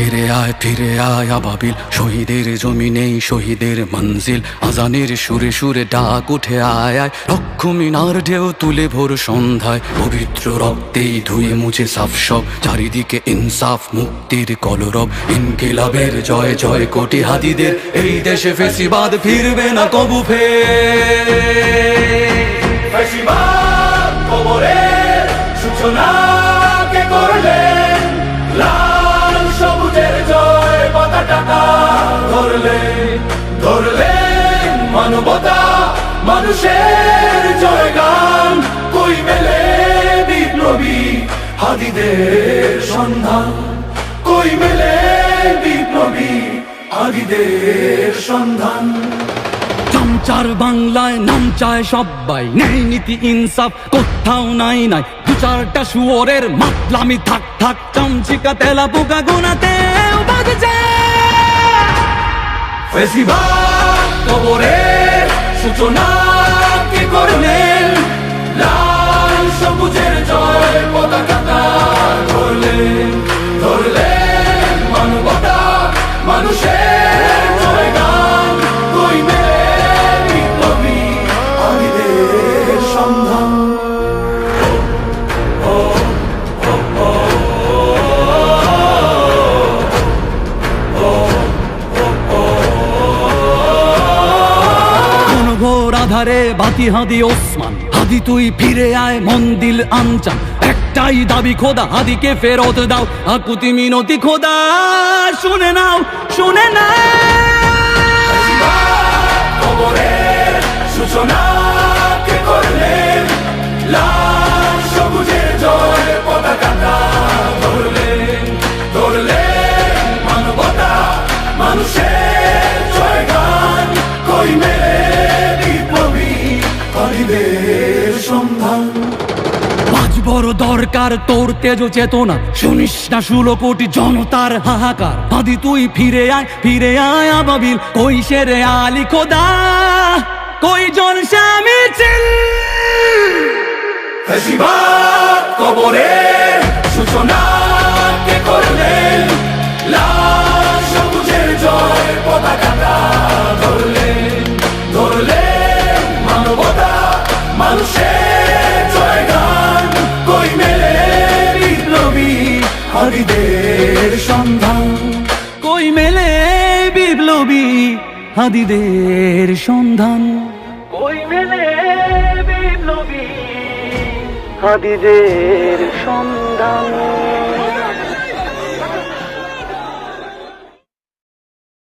ফিরে আয় আবাবিল, শহীদের জমিনেই শহীদের মঞ্জিল। আজানের সুরে সুরে ডাক উঠে আয় আয়, লক্ষ মিনার ঢেউ তুলে ভোর সন্ধ্যায়। পবিত্র রক্তেই ধুয়ে মুছে সাফ সব, চারিদিকে ইনসাফ মুক্তির কলরব। ইনকিলাবের জয় জয় কোটি হাদিদের, এই দেশে ফেসিবাদ ফিরবে না কবু ফেসিবাদ কবরের সূচনা কে করলেন, লাল সবুজের জয় পতাকা ধরলেন মানবতা মানুষের জয়গান। কই মেলে বিপ্লবী হাদিদের সন্ধান, কই মেলে বিপ্লবী হাদিদের সন্ধান। চামচার বাংলায় নাম চায় সবাই, ন্যায় নীতি ইনসাফ কোথাও নাই নাই। দু চারটা শুয়োরের মাতলামি থাক থাক, চামচিকা তেলা পোকা গোনাতেও বাজছে। ফেসিবাদ কবরের সূচনা কে করলেন, লাল সবুজের জয় পতাকা ধরলেন মানবতা মানুষের জয়গান। কই মেলে বিপ্লবী হাদিদের সন্ধান। ঘোর আধারে বাতি হাদি ওসমান, হাদি তুই ফিরে আয় মন দিল আনচান। একটাই দাবি খোদা, হাদিকে ফেরত দাও, আকুতি মিনতি খোদা শুনে নাও শুনে নাও। কবরের সূচনা কে করলেন, লাল সবুজের জয় পতাকা ধরলেন মানবতা মানুষের জয়গান। কই মেলে বিপ্লবী হাদিদের সন্ধান। আজ বড় দরকার তোর তেজ চেতনা, শুনিস না 16 কোটি জনতার হাহাকার। হাদি তুই ফিরে আয় আবাবিল, কই শেরে আলী খোদা, কই জলসা মিছিল। ফেসিবাদ কবরের সূচনা কে করলেন, লাল সবুজের জয় পতাকা ধরলেন মানবতা মানুষের জয়গান। কই মেলে বিপ্লবী হাদিদের সন্ধান, কই মেলে বিপ্লবী হাদিদের সন্ধান, কই মেলে বিপ্লবী হাদিদের সন্ধান।